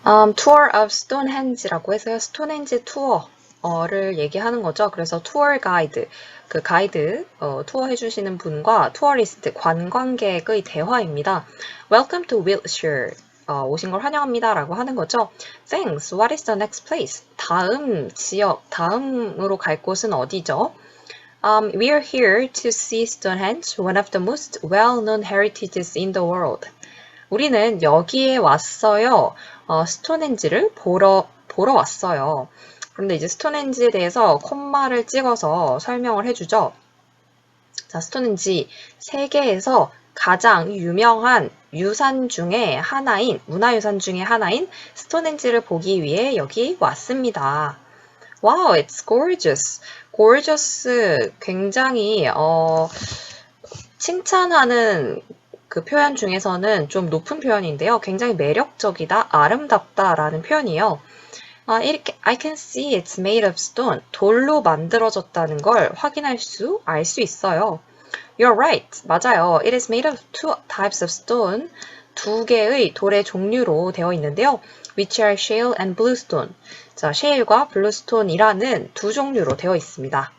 Tour of Stonehenge라고 해서요. 스톤헨지 투어를 얘기하는 거죠. 그래서 투어 가이드, 그 가이드 투어 해주시는 분과 투어리스트, 관광객의 대화입니다. Welcome to Wiltshire. 오신 걸 환영합니다라고 하는 거죠. Thanks. What is the next place? 다음 지역, 다음으로 갈 곳은 어디죠? We are here to see Stonehenge, one of the most well-known heritages in the world. 우리는 여기에 왔어요. 스톤헨지를 보러 왔어요. 그런데 이제 스톤헨지에 대해서 콤마를 찍어서 설명을 해주죠. 자, 스톤헨지 세계에서 가장 유명한 유산 중에 하나인, 문화유산 중에 하나인 스톤헨지를 보기 위해 여기 왔습니다. Wow, it's gorgeous. gorgeous 굉장히 칭찬하는 그 표현 중에서는 좀 높은 표현인데요. 굉장히 매력적이다, 아름답다 라는 표현이에요. I can see it's made of stone. 돌로 만들어졌다는 걸 확인할 수, 알 수 있어요. You're right. 맞아요. It is made of two types of stone. 두 개의 돌의 종류로 되어 있는데요. Which are shale and bluestone. 자, 쉐일과 블루스톤이라는 두 종류로 되어 있습니다.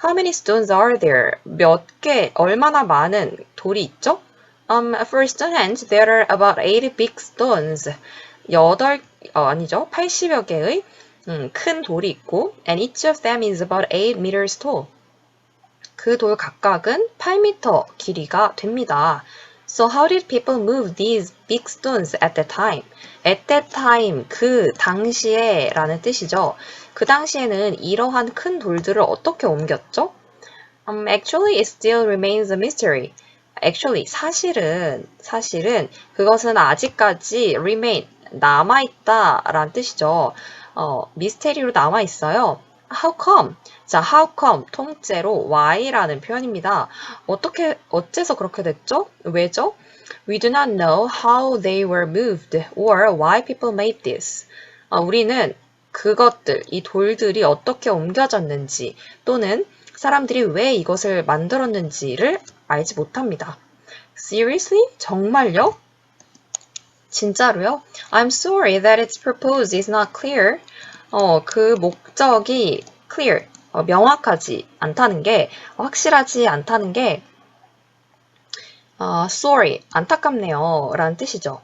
How many stones are there? 몇 개, 얼마나 많은 돌이 있죠? For Stonehenge, there are about 80 big stones. 80여 개의 큰 돌이 있고, and each of them is about 8 meters tall. 그 돌 각각은 8m 길이가 됩니다. So how did people move these big stones at that time? At that time, 그 당시에 라는 뜻이죠. 그 당시에는 이러한 큰 돌들을 어떻게 옮겼죠? Actually, it still remains a mystery. Actually, 사실은 그것은 아직까지 remain, 남아있다 라는 뜻이죠. 미스테리로 남아있어요. How come? 자, how come 통째로 why라는 표현입니다. 어째서 그렇게 됐죠? 왜죠? We do not know how they were moved or why people made this. 우리는 그것들, 이 돌들이 어떻게 옮겨졌는지 또는 사람들이 왜 이것을 만들었는지를 알지 못합니다. Seriously? 정말요? 진짜로요? I'm sorry that its purpose is not clear. 그 목적이 clear, 명확하지 않다는 게, 확실하지 않다는 게 sorry, 안타깝네요 라는 뜻이죠.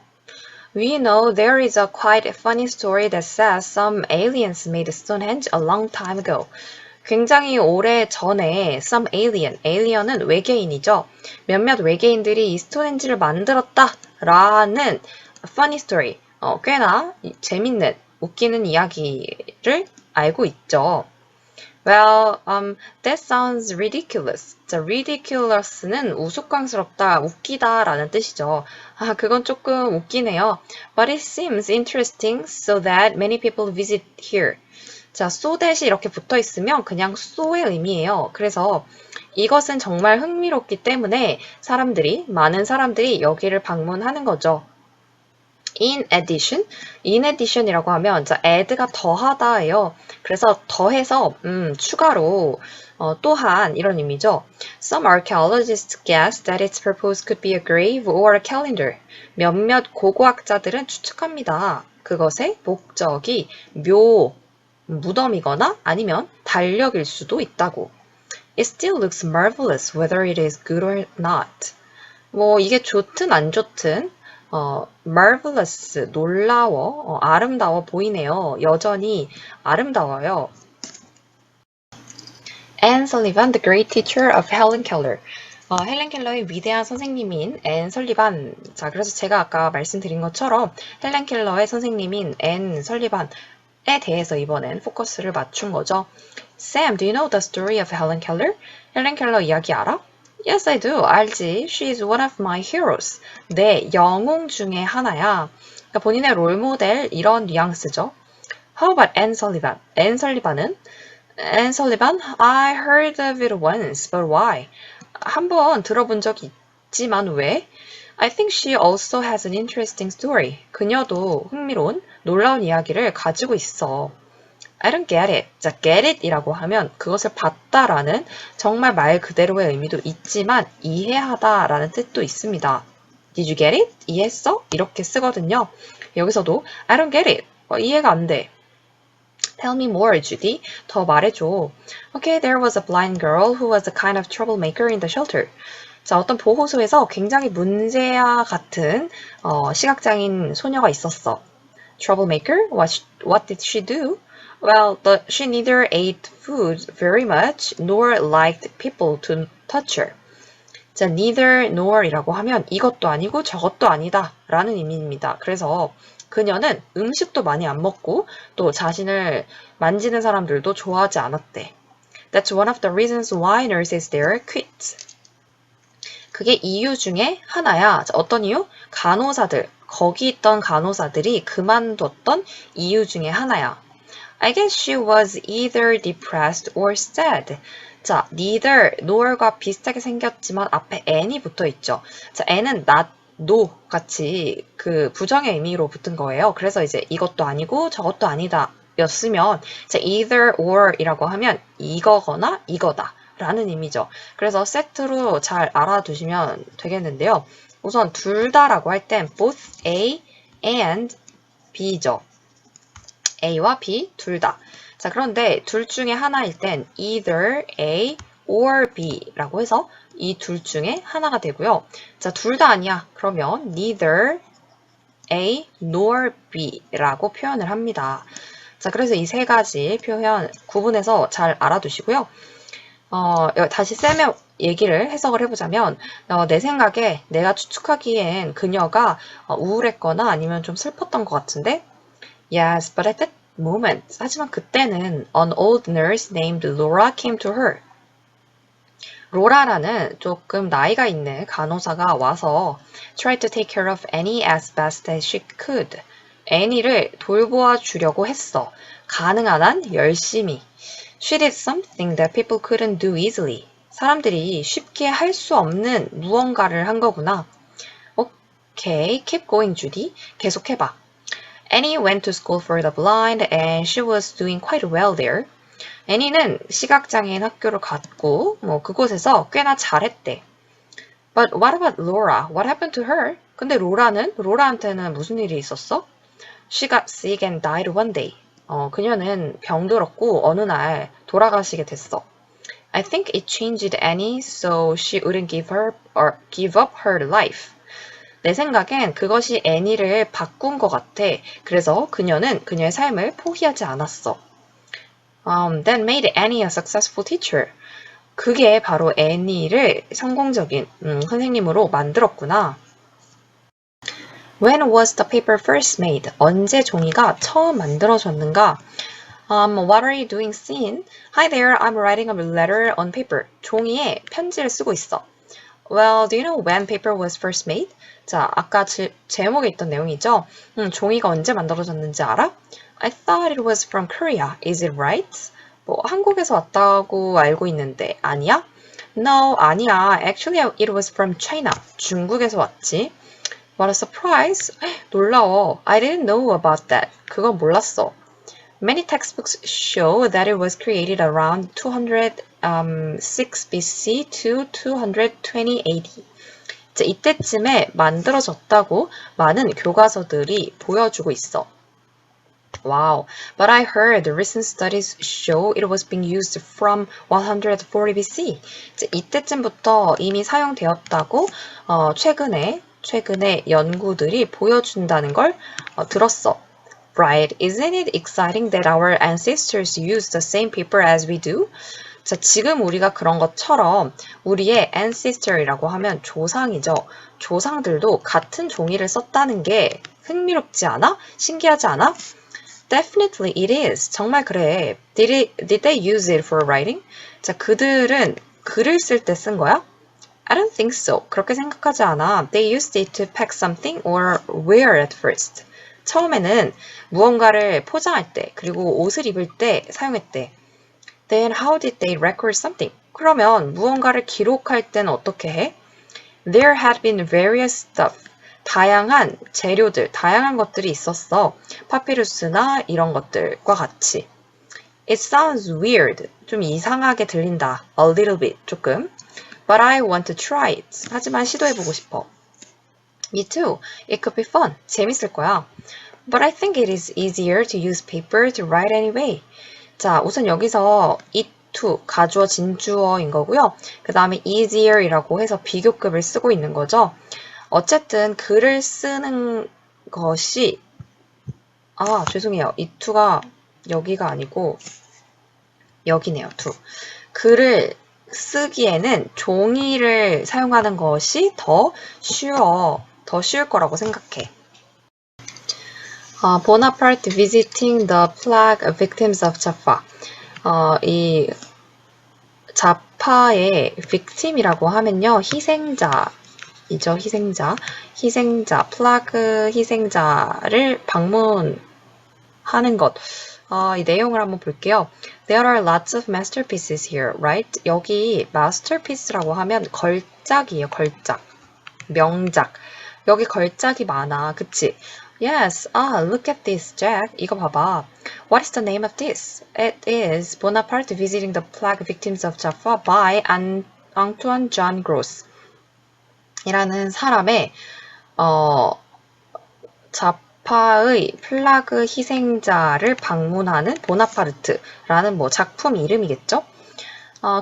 We know there is a quite funny story that says some aliens made Stonehenge a long time ago. 굉장히 오래 전에 some alien, alien은 외계인이죠. 몇몇 외계인들이 이 스톤헨지를 만들었다 라는 funny story, 꽤나 재밌는, 웃기는 이야기를 알고 있죠. Well, that sounds ridiculous. 자, ridiculous는 우스꽝스럽다, 웃기다 라는 뜻이죠. 그건 조금 웃기네요. But it seems interesting so that many people visit here. 자, so that이 이렇게 붙어 있으면 그냥 so의 의미예요. 그래서 이것은 정말 흥미롭기 때문에 많은 사람들이 여기를 방문하는 거죠. In addition이라고 하면 자, add가 더하다예요. 그래서 더해서 추가로 또한 이런 의미죠. Some archaeologists guess that its purpose could be a grave or a calendar. 몇몇 고고학자들은 추측합니다. 그것의 목적이 무덤이거나 아니면 달력일 수도 있다고. It still looks marvelous whether it is good or not. 뭐 이게 좋든 안 좋든 marvelous, 놀라워, 아름다워 보이네요. 여전히 아름다워요. Anne Sullivan, the great teacher of Helen Keller. 헬렌 켈러의 위대한 선생님인 앤 설리반. 자, 그래서 제가 아까 말씀드린 것처럼 헬렌 켈러의 선생님인 앤 설리반에 대해서 이번엔 포커스를 맞춘 거죠. Sam, do you know the story of Helen Keller? 헬렌 켈러 이야기 알아? Yes, I do. 알지. She is one of my heroes. 내 영웅 중에 하나야. 그러니까 본인의 롤모델 이런 뉘앙스죠. How about Anne Sullivan? 앤 설리반은? Anne Sullivan? I heard of it once, but why? 한번 들어본 적이 있지만 왜? I think she also has an interesting story. 그녀도 흥미로운, 놀라운 이야기를 가지고 있어. I don't get it. 자, get it 이라고 하면 그것을 봤다라는 정말 말 그대로의 의미도 있지만 이해하다라는 뜻도 있습니다. Did you get it? 이해했어? 이렇게 쓰거든요. 여기서도 I don't get it. 이해가 안 돼. Tell me more, Judy. 더 말해줘. Okay, there was a blind girl who was a kind of troublemaker in the shelter. 자, 어떤 보호소에서 굉장히 문제아 같은 시각장애인 소녀가 있었어. Troublemaker? What did she do? Well, she neither ate food very much nor liked people to touch her. 자, neither nor이라고 하면 이것도 아니고 저것도 아니다 라는 의미입니다. 그래서 그녀는 음식도 많이 안 먹고 또 자신을 만지는 사람들도 좋아하지 않았대. That's one of the reasons why nurses there quit. 그게 이유 중에 하나야. 자, 어떤 이유? 간호사들, 거기 있던 간호사들이 그만뒀던 이유 중에 하나야. I guess she was either depressed or sad. 자, neither, nor과 비슷하게 생겼지만 앞에 n이 붙어 있죠. 자, n은 not, no 같이 그 부정의 의미로 붙은 거예요. 그래서 이제 이것도 아니고 저것도 아니다 였으면 자, either or 이라고 하면 이거거나 이거다 라는 의미죠. 그래서 세트로 잘 알아두시면 되겠는데요. 우선 둘 다라고 할 땐 both A and B죠. A와 B 둘 다. 자, 그런데 둘 중에 하나일 땐 either A or B라고 해서 이 둘 중에 하나가 되고요. 자, 둘 다 아니야. 그러면 neither A nor B라고 표현을 합니다. 자, 그래서 이 세 가지 표현 구분해서 잘 알아두시고요. 다시 쌤의 얘기를 해석을 해보자면 내 생각에 내가 추측하기엔 그녀가 우울했거나 아니면 좀 슬펐던 것 같은데 Yes, but at that moment, 하지만 그때는 an old nurse named Laura came to her. 로라라는 조금 나이가 있는 간호사가 와서 tried to take care of Annie as best as she could. 애니를 돌보아 주려고 했어. 가능한 한 열심히. She did something that people couldn't do easily. 사람들이 쉽게 할 수 없는 무언가를 한 거구나. Okay, keep going, Judy. 계속해봐. Annie went to school for the blind and she was doing quite well there. 애니는 시각장애인 학교를 갔고 그곳에서 꽤나 잘했대. But what about Laura? What happened to her? 근데 로라한테는 무슨 일이 있었어? She got sick and died one day. 그녀는 병들었고 어느 날 돌아가시게 됐어. I think it changed Annie so she wouldn't give up her life. 내 생각엔 그것이 애니를 바꾼 것 같아. 그래서 그녀는 그녀의 삶을 포기하지 않았어. That made Annie a successful teacher. 그게 바로 애니를 성공적인 선생님으로 만들었구나. When was the paper first made? 언제 종이가 처음 만들어졌는가? What are you doing, Sin? Hi there, I'm writing a letter on paper. 종이에 편지를 쓰고 있어. Well, do you know when paper was first made? 자, 아까 제목에 있던 내용이죠. 종이가 언제 만들어졌는지 알아? I thought it was from Korea. Is it right? 한국에서 왔다고 알고 있는데 아니야? No, 아니야. Actually, it was from China. 중국에서 왔지. What a surprise. 놀라워. I didn't know about that. 그건 몰랐어. Many textbooks show that it was created around 206 BC to 220 AD. 자, 이때쯤에 만들어졌다고 많은 교과서들이 보여주고 있어. Wow, but I heard recent studies show it was being used from 140 BC. 자, 이때쯤부터 이미 사용되었다고 최근에 연구들이 보여준다는 걸 들었어. Right, isn't it exciting that our ancestors use the same paper as we do? 자, 지금 우리가 그런 것처럼 우리의 ancestor이라고 하면 조상이죠. 조상들도 같은 종이를 썼다는 게 흥미롭지 않아? 신기하지 않아? Definitely it is. 정말 그래. Did they use it for writing? 자, 그들은 글을 쓸 때 쓴 거야? I don't think so. 그렇게 생각하지 않아. They used it to pack something or wear at first. 처음에는 무언가를 포장할 때 그리고 옷을 입을 때 사용했대. Then how did they record something? 그러면 무언가를 기록할 때는 어떻게 해? There had been various stuff. 다양한 재료들, 다양한 것들이 있었어. 파피루스나 이런 것들과 같이. It sounds weird. 좀 이상하게 들린다. A little bit, 조금. But I want to try it. 하지만 시도해보고 싶어. Me too. It could be fun. 재밌을 거야. But I think it is easier to use paper to write anyway. 자, 우선 여기서 it to 가주어 진주어인 거고요. 그 다음에 easier이라고 해서 비교급을 쓰고 있는 거죠. 어쨌든 글을 쓰는 것이 죄송해요. 이 to가 여기가 아니고 여기네요. to. 글을 쓰기에는 종이를 사용하는 것이 더 쉬울 거라고 생각해. Bonaparte visiting the plague victims of Jaffa. 이 자파의 victim이라고 하면요. 희생자이죠. 희생자, 플라그 희생자를 방문하는 것. 이 내용을 한번 볼게요. There are lots of masterpieces here, right? 여기 masterpiece라고 하면 걸작이에요. 걸작. 명작. 여기 걸작이 많아. 그치? Yes. Look at this, Jack. 이거 봐봐. What is the name of this? It is Bonaparte visiting the plague victims of Jaffa by Antoine Jean Gros. 이라는 사람의 자파의 플라그 희생자를 방문하는 보나파르트라는 작품 이름이겠죠?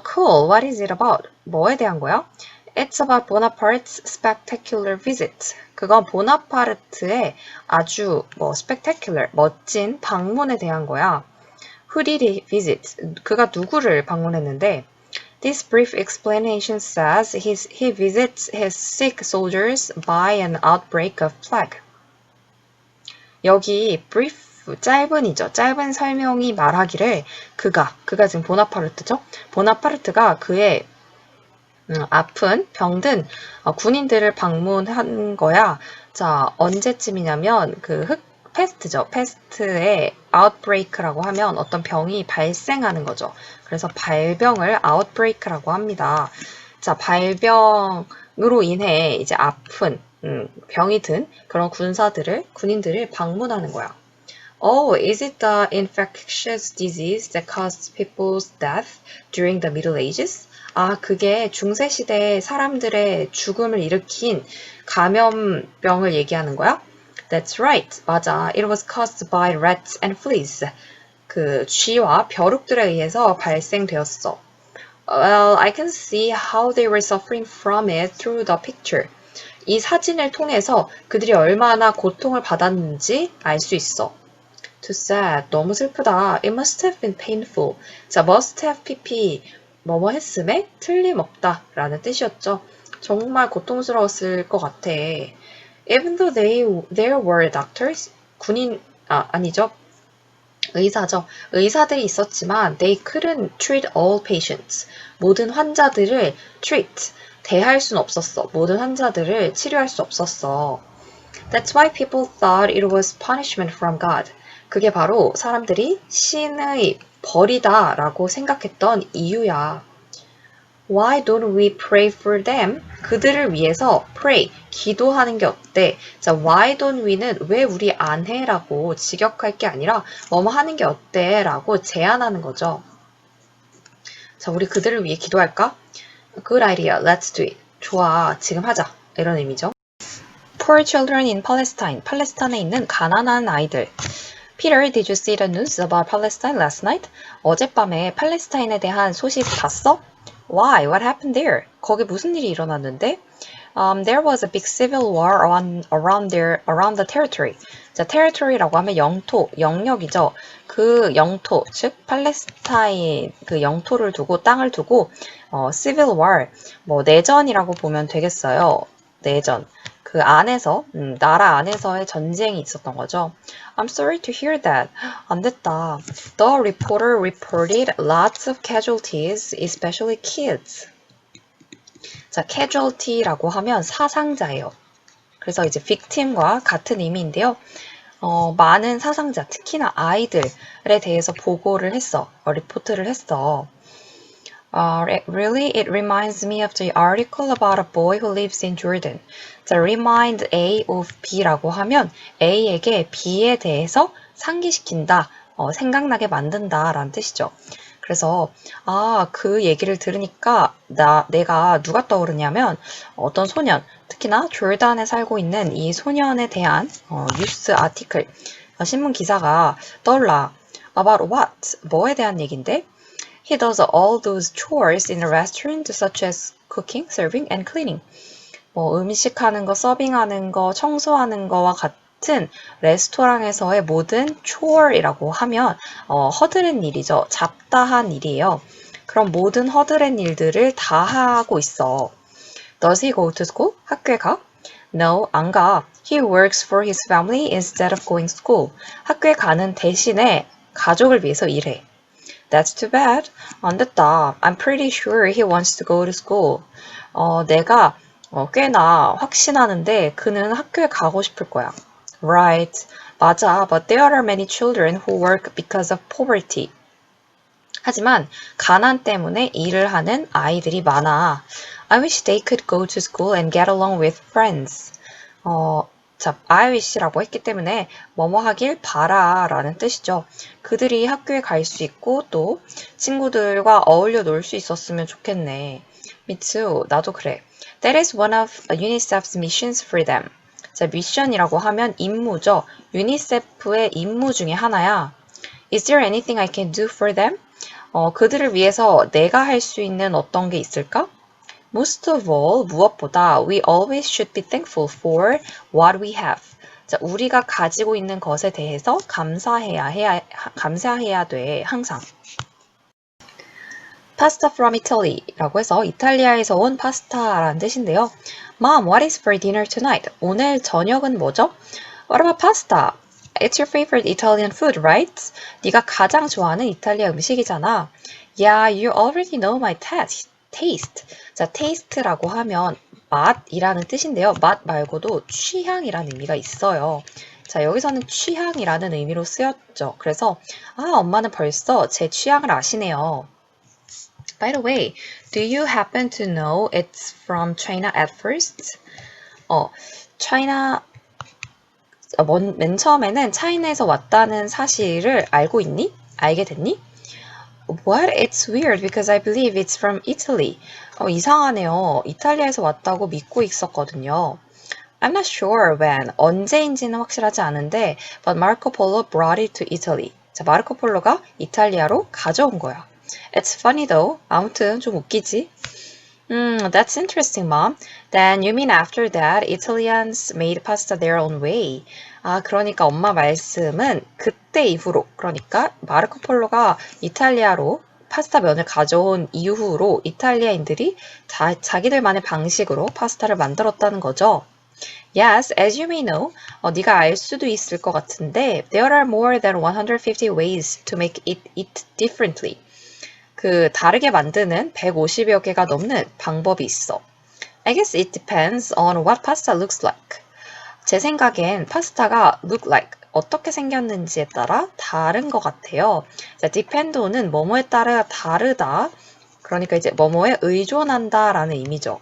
Cool. What is it about? 뭐에 대한 거야? It's about Bonaparte's spectacular visit. 그건 보나파르트의 아주 spectacular, 멋진 방문에 대한 거야. Who did he visit? 그가 누구를 방문했는데 This brief explanation says he visits his sick soldiers by an outbreak of plague. 여기 brief, 짧은 설명이 말하기를 그가 지금 보나파르트죠? 보나파르트가 그의 아픈, 병든 군인들을 방문한 거야. 자, 언제쯤이냐면 패스트죠. 패스트의 outbreak라고 하면 어떤 병이 발생하는 거죠. 그래서 발병을 outbreak라고 합니다. 자, 발병으로 인해 이제 아픈 병이 든 그런 군인들을 방문하는 거야. Oh, is it the infectious disease that caused people's death during the Middle Ages? 그게 중세시대 사람들의 죽음을 일으킨 감염병을 얘기하는 거야? That's right. 맞아. It was caused by rats and fleas. 그 쥐와 벼룩들에 의해서 발생되었어. Well, I can see how they were suffering from it through the picture. 이 사진을 통해서 그들이 얼마나 고통을 받았는지 알 수 있어. Too sad. 너무 슬프다. It must have been painful. 자, must have pp. 뭐뭐 했음에 틀림없다 라는 뜻이었죠. 정말 고통스러웠을 것 같아. Even though there were doctors, 아니죠. 의사죠. 의사들이 있었지만 they couldn't treat all patients. 모든 환자들을 treat, 대할 수는 없었어. 모든 환자들을 치료할 수 없었어. That's why people thought it was punishment from God. 그게 바로 사람들이 신의 벌이다 라고 생각했던 이유야. Why don't we pray for them? 그들을 위해서 pray, 기도하는 게 어때? 자, why don't we는 왜 우리 안 해? 라고 직역할 게 아니라 뭐뭐 하는 게 어때? 라고 제안하는 거죠. 자, 우리 그들을 위해 기도할까? Good idea, let's do it. 좋아, 지금 하자. 이런 의미죠. Poor children in Palestine. 팔레스타인에 있는 가난한 아이들. Peter, did you see the news about Palestine last night? 어젯밤에 팔레스타인에 대한 소식 봤어? Why? What happened there? 거기 무슨 일이 일어났는데? There was a big civil war around the territory. 자, territory라고 하면 영토, 영역이죠. 그 영토, 즉 팔레스타인 그 영토를 두고 땅을 두고 civil war, 내전이라고 보면 되겠어요. 내전. 그 안에서, 나라 안에서의 전쟁이 있었던 거죠. I'm sorry to hear that. 안 됐다. The reporter reported lots of casualties, especially kids. 자, casualty라고 하면 사상자예요. 그래서 이제 victim과 같은 의미인데요. 많은 사상자, 특히나 아이들에 대해서 보고를 했어. 리포트를 했어. Really, it reminds me of the article about a boy who lives in Jordan. 자, remind A of B라고 하면 A에게 B에 대해서 상기시킨다, 생각나게 만든다 라는 뜻이죠. 그래서 그 얘기를 들으니까 내가 누가 떠오르냐면 어떤 소년, 특히나 조르단에 살고 있는 이 소년에 대한 뉴스 아티클, 신문 기사가 떠올라. About what? 뭐에 대한 얘긴데? He does all those chores in a restaurant such as cooking, serving, and cleaning. 뭐 음식하는 거, 서빙하는 거, 청소하는 거와 같은 레스토랑에서의 모든 chore이라고 하면 허드렛 일이죠. 잡다한 일이에요. 그럼 모든 허드렛 일들을 다 하고 있어. Does he go to school? 학교에 가? No, 안 가. He works for his family instead of going to school. 학교에 가는 대신에 가족을 위해서 일해. That's too bad. 안 됐다. I'm pretty sure he wants to go to school. 내가 꽤나 확신하는데 그는 학교에 가고 싶을 거야. Right. 맞아. But there are many children who work because of poverty. 하지만 가난 때문에 일을 하는 아이들이 많아. I wish they could go to school and get along with friends. 자, I wish라고 했기 때문에 뭐뭐 하길 바라 라는 뜻이죠. 그들이 학교에 갈 수 있고 또 친구들과 어울려 놀 수 있었으면 좋겠네. Me too. 나도 그래. That is one of UNICEF's missions for them. 자, 미션이라고 하면 임무죠. 유니세프의 임무 중에 하나야. Is there anything I can do for them? 그들을 위해서 내가 할 수 있는 어떤 게 있을까? Most of all, 무엇보다 we always should be thankful for what we have. 자, 우리가 가지고 있는 것에 대해서 감사해야 돼, 항상. Pasta from Italy라고 해서 이탈리아에서 온 파스타라는 뜻인데요. Mom, what is for dinner tonight? 오늘 저녁은 뭐죠? What about pasta? It's your favorite Italian food, right? 네가 가장 좋아하는 이탈리아 음식이잖아. Yeah, you already know my taste. 자, taste라고 하면 맛이라는 뜻인데요. 맛 말고도 취향이라는 의미가 있어요. 자, 여기서는 취향이라는 의미로 쓰였죠. 그래서 엄마는 벌써 제 취향을 아시네요. By the way, do you happen to know it's from China at first? 맨 처음에는 차이나에서 왔다는 사실을 알고 있니? 알게 됐니? What? It's weird because I believe it's from Italy. 이상하네요. 이탈리아에서 왔다고 믿고 있었거든요. I'm not sure when. 언제인지는 확실하지 않은데 but Marco Polo brought it to Italy. 자, 마르코 폴로가 이탈리아로 가져온 거야. It's funny though. 아무튼 좀 웃기지? That's interesting, Mom. Then you mean after that Italians made pasta their own way? 그러니까 엄마 말씀은 그때 이후로, 그러니까 마르코 폴로가 이탈리아로 파스타 면을 가져온 이후로 이탈리아인들이 자기들만의 방식으로 파스타를 만들었다는 거죠. Yes, as you may know, 네가 알 수도 있을 것 같은데 there are more than 150 ways to make it differently. 다르게 만드는 150여 개가 넘는 방법이 있어. I guess it depends on what pasta looks like. 제 생각엔 파스타가 look like, 어떻게 생겼는지에 따라 다른 것 같아요. 자, dependon은 뭐뭐에 따라 다르다. 그러니까 이제 뭐뭐에 의존한다 라는 의미죠.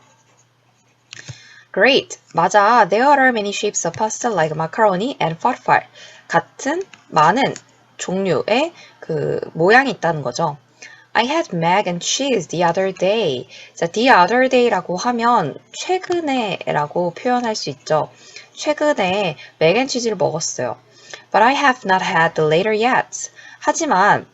Great. 맞아. There are many shapes of pasta like macaroni and farfalle. 같은 많은 종류의 모양이 있다는 거죠. I had mac and cheese the other day. 자, the other day라고 하면 최근에라고 표현할 수 있죠. 최근에 맥 앤 치즈를 먹었어요. But I have not had the later yet. 하지만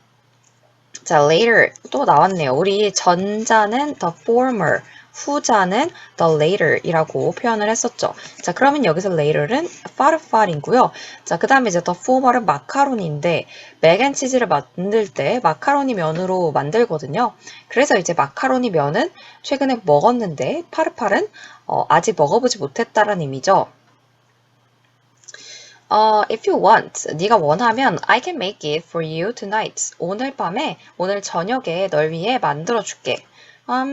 자, later 또 나왔네요. 우리 전자는 the former, 후자는 the later이라고 표현을 했었죠. 자, 그러면 여기서 later는 farfal이고요. 자, 그 다음에 이제 the former은 마카로니인데 맥앤치즈를 만들 때 마카로니 면으로 만들거든요. 그래서 이제 마카로니 면은 최근에 먹었는데 파르팔은 아직 먹어보지 못했다라는 의미죠. If you want, 네가 원하면 I can make it for you tonight. 오늘 저녁에 널 위해 만들어줄게.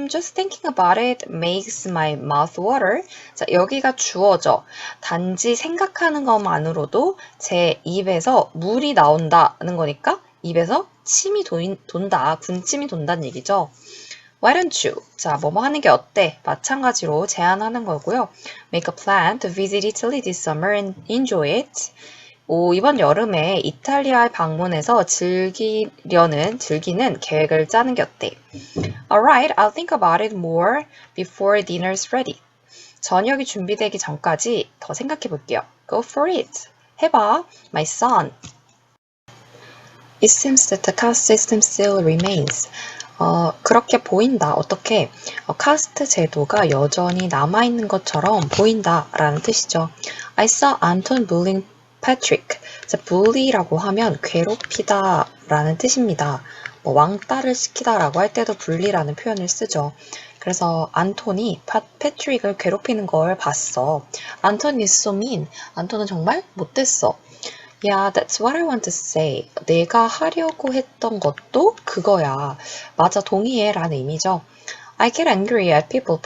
Just thinking about it makes my mouth water. 자, 여기가 주어져. 단지 생각하는 것만으로도 제 입에서 물이 나온다는 거니까 입에서 침이 돈다, 군침이 돈다는 얘기죠. Why don't you? 자, 뭐뭐 하는 게 어때? 마찬가지로 제안하는 거고요. Make a plan to visit Italy this summer and enjoy it. 이번 여름에 이탈리아에 방문해서 즐기는 계획을 짜는 게 어때? Alright, I'll think about it more before dinner's ready. 저녁이 준비되기 전까지 더 생각해 볼게요. Go for it. 해봐, my son. It seems that the caste system still remains. 그렇게 보인다. 어떻게? 카스트 제도가 여전히 남아있는 것처럼 보인다 라는 뜻이죠. I saw Anton bullying Patrick. 자, bully라고 하면 괴롭히다 라는 뜻입니다. 왕따를 시키다 라고 할 때도 bully라는 표현을 쓰죠. 그래서 안톤이 패트릭을 괴롭히는 걸 봤어. 안톤 is so mean. 안톤은 정말 못됐어. Yeah, that's what I want to say. 내가 하려고 했던 것도 그거야. 맞아, 동의해 라는 의미죠. I get angry at people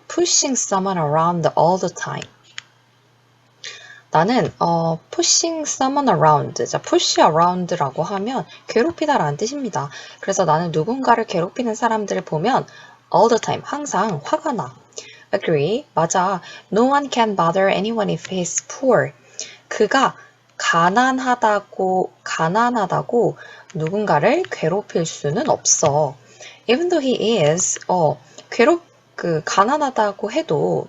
pushing someone around all the time. 나는 pushing someone around, 자, push around라고 하면 괴롭히다 라는 뜻입니다. 그래서 나는 누군가를 괴롭히는 사람들을 보면 all the time, 항상 화가 나. Agree, 맞아. No one can bother anyone if he's poor. 그가 가난하다고 누군가를 괴롭힐 수는 없어. Even though he is, 가난하다고 해도,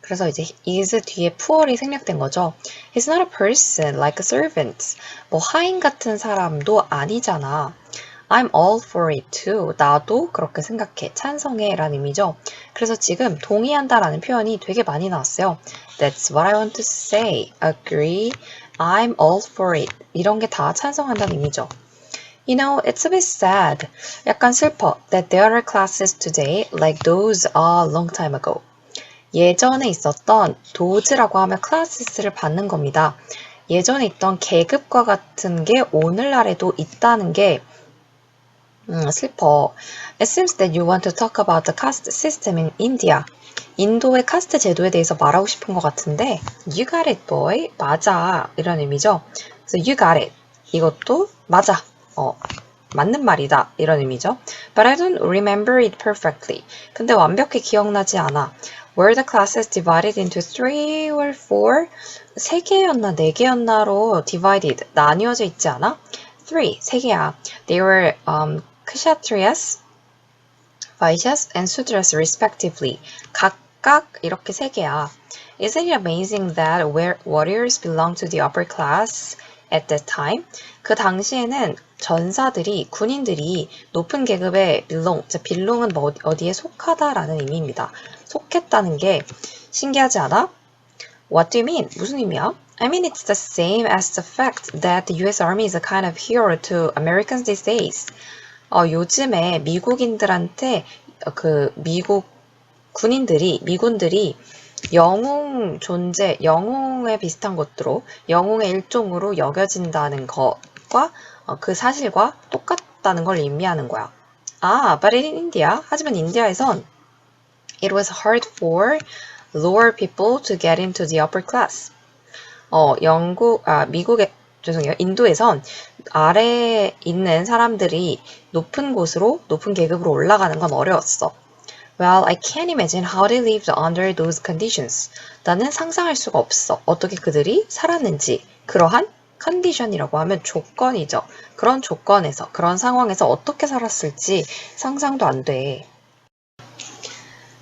그래서 이제 is 뒤에 poor이 생략된 거죠. He's not a person like a servant. 하인 같은 사람도 아니잖아. I'm all for it too. 나도 그렇게 생각해. 찬성해 라는 의미죠. 그래서 지금 동의한다 라는 표현이 되게 많이 나왔어요. That's what I want to say. Agree. I'm all for it. 이런 게 다 찬성한다는 의미죠. You know, it's a bit sad. 약간 슬퍼. That there are classes today like those a long time ago. 예전에 있었던 those라고 하면 classes를 받는 겁니다. 예전에 있던 계급과 같은 게 오늘날에도 있다는 게 슬퍼. It seems that you want to talk about the caste system in India. 인도의 카스트 제도에 대해서 말하고 싶은 것 같은데 You got it, boy. 맞아. 이런 의미죠. 그래서 you got it. 이것도 맞아. 맞는 말이다. 이런 의미죠. But I don't remember it perfectly. 근데 완벽히 기억나지 않아. Were the classes divided into 3 or 4? 3개였나 4개였나로 divided, 나뉘어져 있지 않아? 3, 3개야. They were Kshatriyas, Vaishyas, and Sudras respectively. 각각 이렇게 3개야. Isn't it amazing that warriors belong to the upper class at that time? 그 당시에는 전사들이, 군인들이 높은 계급에 belong은 어디에 속하다라는 의미입니다. 속했다는 게 신기하지 않아? What do you mean? 무슨 의미야? I mean it's the same as the fact that the US Army is a kind of hero to Americans these days. 요즘에 미군들이 영웅에 비슷한 것으로, 영웅의 일종으로 여겨진다는 것과 그 사실과 똑같다는 걸 의미하는 거야. But in India, 하지만 인디아에선 it was hard for lower people to get into the upper class. 인도에선 아래에 있는 사람들이 높은 계급으로 올라가는 건 어려웠어. Well, I can't imagine how they lived under those conditions. 나는 상상할 수가 없어. 어떻게 그들이 살았는지. 그러한 컨디션이라고 하면 조건이죠. 그런 조건에서, 그런 상황에서 어떻게 살았을지 상상도 안 돼.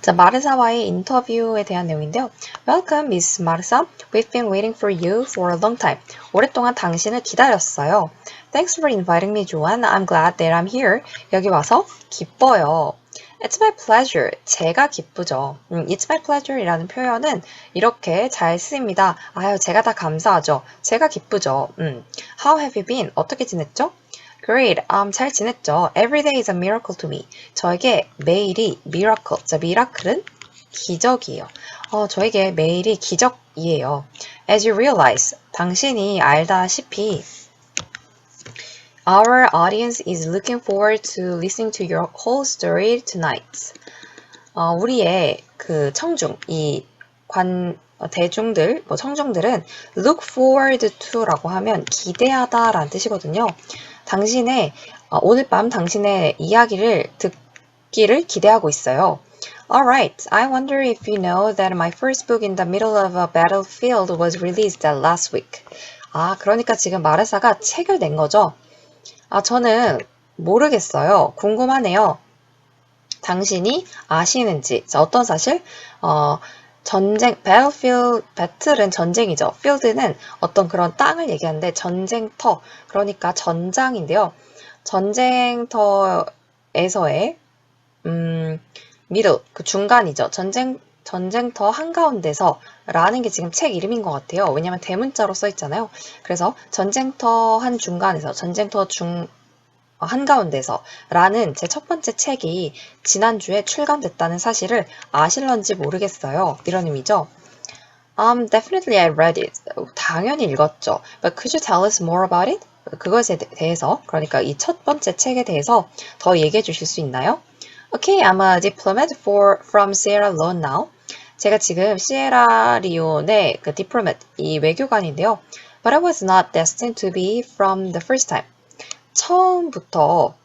자, 마르사와의 인터뷰에 대한 내용인데요. Welcome, Miss Marsa. We've been waiting for you for a long time. 오랫동안 당신을 기다렸어요. Thanks for inviting me, Joanne. I'm glad that I'm here. 여기 와서 기뻐요. It's my pleasure. 제가 기쁘죠. It's my pleasure 이라는 표현은 이렇게 잘 쓰입니다. 제가 다 감사하죠. 제가 기쁘죠. How have you been? 어떻게 지냈죠? Great. 잘 지냈죠. Every day is a miracle to me. 저에게 매일이 miracle. 자, miracle은 기적이에요. 저에게 매일이 기적이에요. As you realize, 당신이 알다시피 Our audience is looking forward to listening to your whole story tonight. 우리의 그 청중들은 look forward to라고 하면 기대하다 라는 뜻이거든요. 오늘 밤 당신의 이야기를 듣기를 기대하고 있어요. Alright, I wonder if you know that my first book in the middle of a battlefield was released last week. 아, 그러니까 지금 마르사가 책을 낸 거죠? 아, 저는 모르겠어요. 궁금하네요. 당신이 아시는지. 자, 어떤 사실? 전쟁, battlefield, battle은 전쟁이죠. field는 어떤 그런 땅을 얘기하는데 전쟁터, 그러니까 전장인데요. 전쟁터에서의 middle, 그 중간이죠. 전쟁터 한가운데서 라는 게 지금 책 이름인 것 같아요. 왜냐면 대문자로 써 있잖아요. 그래서 전쟁터 한중간에서, 전쟁터 한가운데서 라는 제 첫 번째 책이 지난주에 출간됐다는 사실을 아실런지 모르겠어요. 이런 의미죠. Definitely I read it. 당연히 읽었죠. But could you tell us more about it? 그것에 대해서, 그러니까 이 첫 번째 책에 대해서 더 얘기해 주실 수 있나요? Okay, I'm a diplomat from Sierra Leone now. 제가 지금 시에라리온의 그 diplomat, 이 외교관인데요. But I was not destined to be from the first time. 처음부터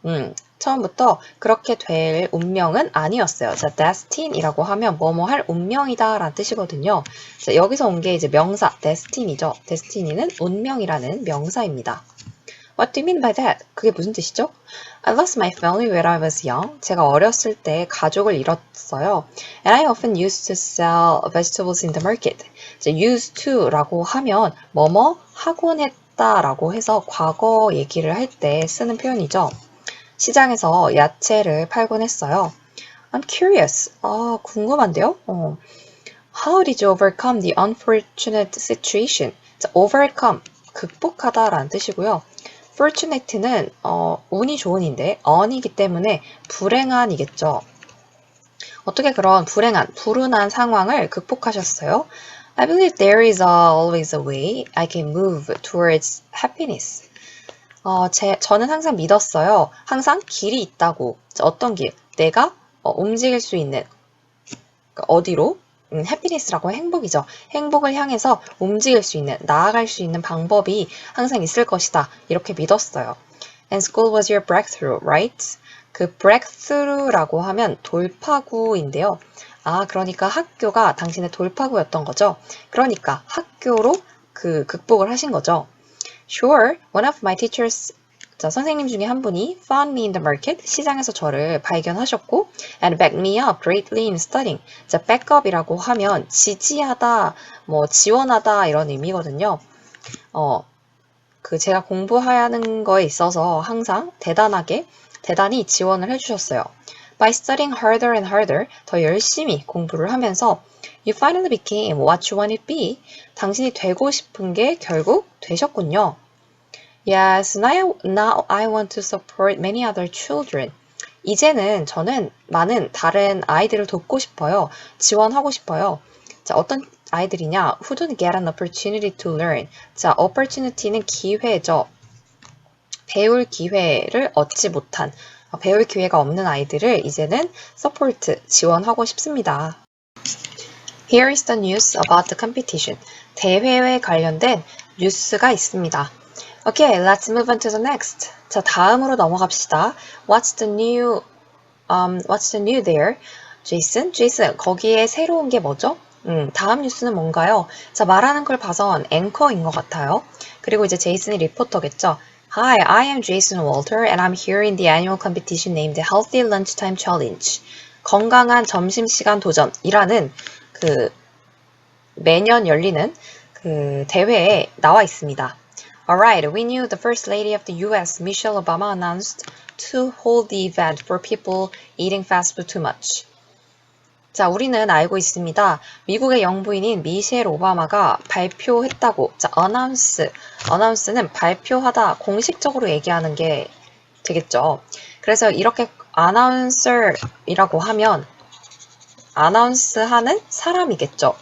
그렇게 될 운명은 아니었어요. 자, destiny이라고 하면 뭐뭐 할 운명이다 라는 뜻이거든요. 자, 여기서 온 게 이제 명사, destiny죠. destiny는 운명이라는 명사입니다. What do you mean by that? 그게 무슨 뜻이죠? I lost my family when I was young. 제가 어렸을 때 가족을 잃었어요. And I often used to sell vegetables in the market. 자, used to라고 하면 뭐뭐 하곤 했다라고 해서 과거 얘기를 할 때 쓰는 표현이죠. 시장에서 야채를 팔곤 했어요. I'm curious. 궁금한데요? How did you overcome the unfortunate situation? 자, overcome, 극복하다라는 뜻이고요. fortunate는 운이 좋은인데 un이기 때문에 불행한이겠죠. 어떻게 그런 불운한 상황을 극복하셨어요? I believe there is always a way I can move towards happiness. 저는 항상 믿었어요. 항상 길이 있다고. 어떤 길? 내가 움직일 수 있는 어디로? 해피니스라고 행복이죠. 행복을 향해서 움직일 수 있는, 나아갈 수 있는 방법이 항상 있을 것이다. 이렇게 믿었어요. And school was your breakthrough, right? 그 breakthrough라고 하면 돌파구인데요. 그러니까 학교가 당신의 돌파구였던 거죠. 그러니까 학교로 극복을 하신 거죠. Sure, one of my teachers, 자, 선생님 중에 한 분이 found me in the market, 시장에서 저를 발견하셨고 and backed me up greatly in studying. 자, backup이라고 하면 지지하다, 지원하다 이런 의미거든요. 제가 공부하는 거에 있어서 항상 대단히 지원을 해주셨어요. By studying harder and harder, 더 열심히 공부를 하면서 You finally became what you wanted to be. 당신이 되고 싶은 게 결국 되셨군요. Yes, now I want to support many other children. 이제는 저는 많은 다른 아이들을 돕고 싶어요. 지원하고 싶어요. 자, 어떤 아이들이냐? Who don't get an opportunity to learn. 자, opportunity는 기회죠. 배울 기회를 얻지 못한, 배울 기회가 없는 아이들을 이제는 support, 지원하고 싶습니다. Here is the news about the competition. 대회에 관련된 뉴스가 있습니다. Okay, let's move on to the next. 자, 다음으로 넘어갑시다. What's the new there? Jason, 거기에 새로운 게 뭐죠? 다음 뉴스는 뭔가요? 자, 말하는 걸 봐선 앵커인 것 같아요. 그리고 이제 제이슨이 리포터겠죠. Hi, I am Jason Walter and I'm here in the annual competition named the Healthy Lunchtime Challenge. 건강한 점심시간 도전이라는 매년 열리는 대회에 나와 있습니다. Alright, we knew the First Lady of the US, Michelle Obama, announced to hold the event for people eating fast food too much. 자, 우리는 알고 있습니다. 미국의 영부인인 미셸 오바마가 발표했다고. 자, announce는 발표하다, 공식적으로 얘기하는 게 되겠죠. 그래서 이렇게 announcer이라고 하면 announce하는 사람이겠죠.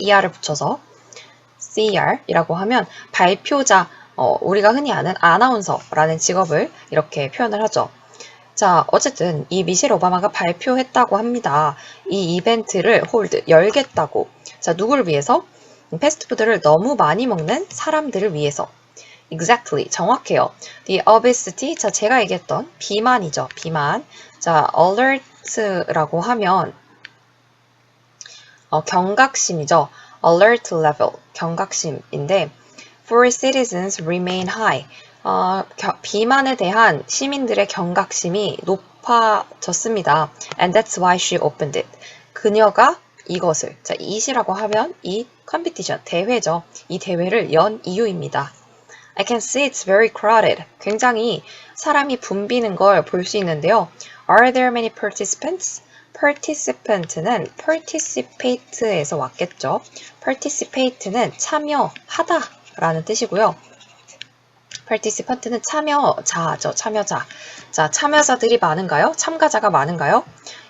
er을 붙여서 CER이라고 하면 발표자, 우리가 흔히 아는 아나운서라는 직업을 이렇게 표현을 하죠. 자, 어쨌든 이 미셸 오바마가 발표했다고 합니다. 이 이벤트를 열겠다고. 자, 누구를 위해서? 패스트푸드를 너무 많이 먹는 사람들을 위해서. Exactly, 정확해요. The obesity, 자, 제가 얘기했던 비만이죠. 비만. 자, alert라고 하면 경각심이죠. alert level, 경각심인데 for citizens remain high. 비만에 대한 시민들의 경각심이 높아졌습니다. And that's why she opened it. 그녀가 이것을, 자, it이라고 하면 이 컴피티션, 대회죠. 이 대회를 연 이유입니다. I can see it's very crowded. 굉장히 사람이 붐비는 걸 볼 수 있는데요. Are there many participants? participant는 participate에서 왔겠죠. participate는 참여하다 라는 뜻이고요. participant는 참여자죠. 참여자. 자, 참여자들이 많은가요? 참가자가 많은가요?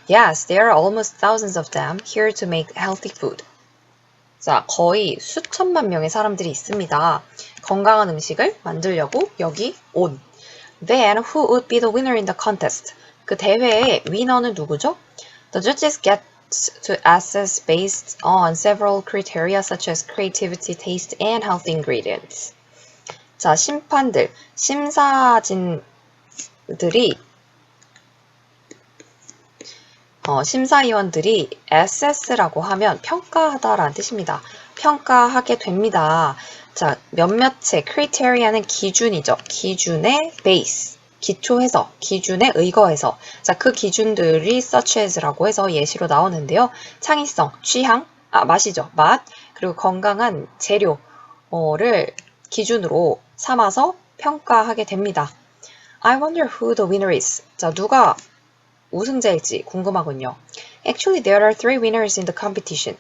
Yes, there are almost thousands of them here to make healthy food. 자, 거의 수천만 명의 사람들이 있습니다. 건강한 음식을 만들려고 여기 온. Then who would be the winner in the contest? 그 대회의 위너는 누구죠? The judges get to assess based on several criteria such as creativity, taste, and healthy ingredients. 자, 심판들, 심사진들이 심사위원들이 assess라고 하면 평가하다라는 뜻입니다. 평가하게 됩니다. 자, 몇몇의 criteria는 기준이죠. 기준의 base, 기초해서, 기준에 의거해서. 자, 그 기준들이 such as라고 해서 예시로 나오는데요. 창의성, 취향, 맛이죠. 맛, 그리고 건강한 재료를 기준으로 삼아서 평가하게 됩니다. I wonder who the winner is. 자, 누가 우승자일지 궁금하군요. Actually, there are 3 winners in the competition.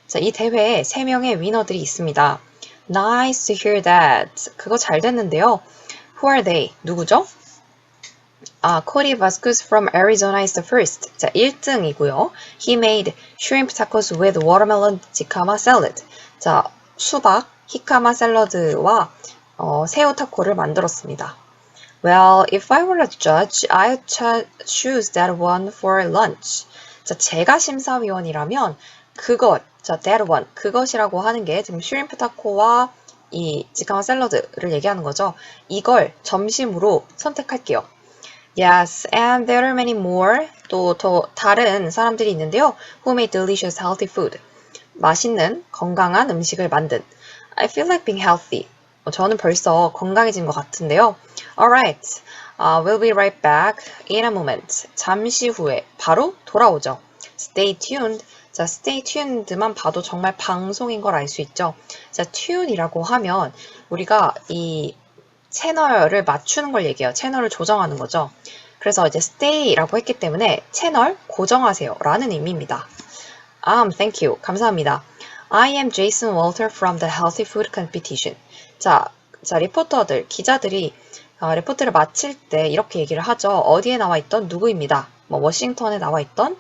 자, 이 대회에 3명의 위너들이 있습니다. Nice to hear that. 그거 잘 됐는데요. Who are they? 누구죠? Cody Vasquez from Arizona is the first. 자, 1등이고요. He made shrimp tacos with watermelon jicama salad. 자, 수박, 히카마 샐러드와 새우 타코를 만들었습니다. Well, if I were a judge, I'd choose that one for lunch. 자, 제가 심사위원이라면 자, that one, 그것이라고 하는 게 지금 슈림프 타코와 이 지카마 샐러드를 얘기하는 거죠. 이걸 점심으로 선택할게요. Yes, and there are many more. 또 더 다른 사람들이 있는데요. Who made delicious healthy food. 맛있는 건강한 음식을 만든. I feel like being healthy. 저는 벌써 건강해진 것 같은데요. Alright, we'll be right back in a moment. 잠시 후에 바로 돌아오죠. Stay tuned. 자, stay tuned만 봐도 정말 방송인 걸 알 수 있죠. 자, tune이라고 하면 우리가 이 채널을 맞추는 걸 얘기해요. 채널을 조정하는 거죠. 그래서 이제 stay라고 했기 때문에 채널 고정하세요 라는 의미입니다. Thank you. 감사합니다. I am Jason Walter from the Healthy Food Competition. 자, 리포터들, 기자들이 리포트를 마칠 때 이렇게 얘기를 하죠. 어디에 나와 있던 누구입니다. 워싱턴에 나와 있던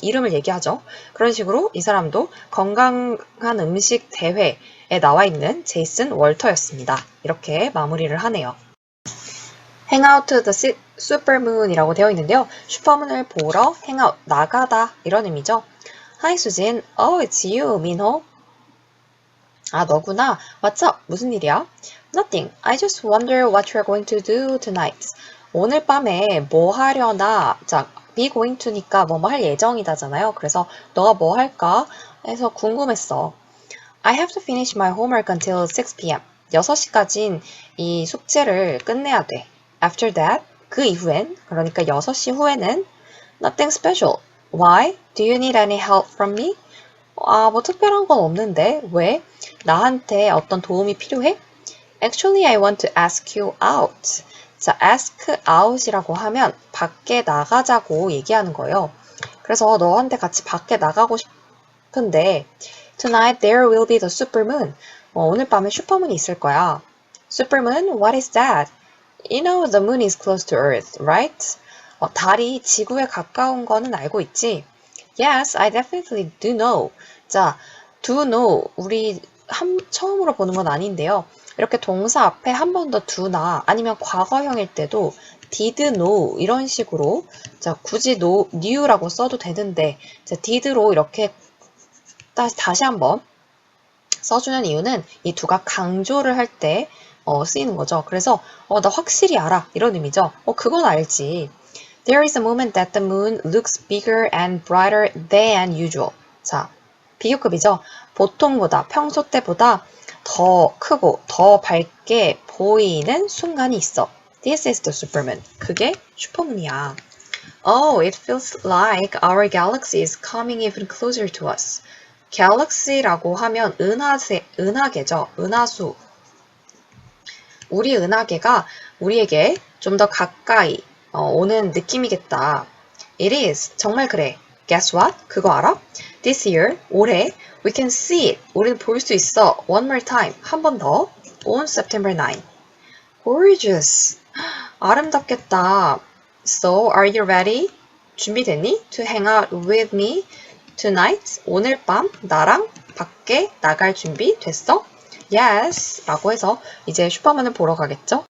이름을 얘기하죠. 그런 식으로 이 사람도 건강한 음식 대회에 나와 있는 제이슨 월터였습니다. 이렇게 마무리를 하네요. Hang out to the supermoon이라고 되어 있는데요. 슈퍼문을 보러 행아웃, 나가다 이런 의미죠. Hi 수진, it's you, 민호. 너구나. What's up? 무슨 일이야? Nothing. I just wonder what you're going to do tonight. 오늘 밤에 뭐 하려나? 자, be going to니까 뭐 할 예정이다잖아요. 그래서 너가 뭐 할까? 해서 궁금했어. I have to finish my homework until 6 p.m. 6시까지는 이 숙제를 끝내야 돼. After that, 그 이후엔, 그러니까 6시 후에는 nothing special. Why? Do you need any help from me? 뭐 특별한 건 없는데. 왜? 나한테 어떤 도움이 필요해? Actually, I want to ask you out. 자, ask out이라고 하면 밖에 나가자고 얘기하는 거예요. 그래서 너한테 같이 밖에 나가고 싶은데 Tonight there will be the supermoon. 오늘 밤에 슈퍼문이 있을 거야. Supermoon? What is that? You know the moon is close to Earth, right? 달이 지구에 가까운 거는 알고 있지? Yes, I definitely do know. 자, do know. 우리 처음으로 보는 건 아닌데요. 이렇게 동사 앞에 한 번 더 do나 아니면 과거형일 때도 did know 이런 식으로 자, 굳이 knew라고 써도 되는데 자, did로 이렇게 다시 한번 써주는 이유는 이 두가 강조를 할 때 쓰이는 거죠. 그래서 나 확실히 알아 이런 의미죠. 그건 알지. There is a moment that the moon looks bigger and brighter than usual. 자, 비교급이죠. 보통보다, 평소 때보다 더 크고 더 밝게 보이는 순간이 있어. This is the supermoon. 그게 슈퍼문이야. Oh, it feels like our galaxy is coming even closer to us. 갤럭시라고 하면 은하계죠. 은하수. 우리 은하계가 우리에게 좀 더 가까이 오는 느낌이겠다. It is. 정말 그래. Guess what? 그거 알아? This year, 올해, we can see it. 우리는 볼 수 있어. One more time. 한 번 더. On September 9. Gorgeous. 아름답겠다. So, are you ready? 준비됐니? To hang out with me tonight? 오늘 밤 나랑 밖에 나갈 준비 됐어? Yes. 라고 해서 이제 슈퍼문을 보러 가겠죠?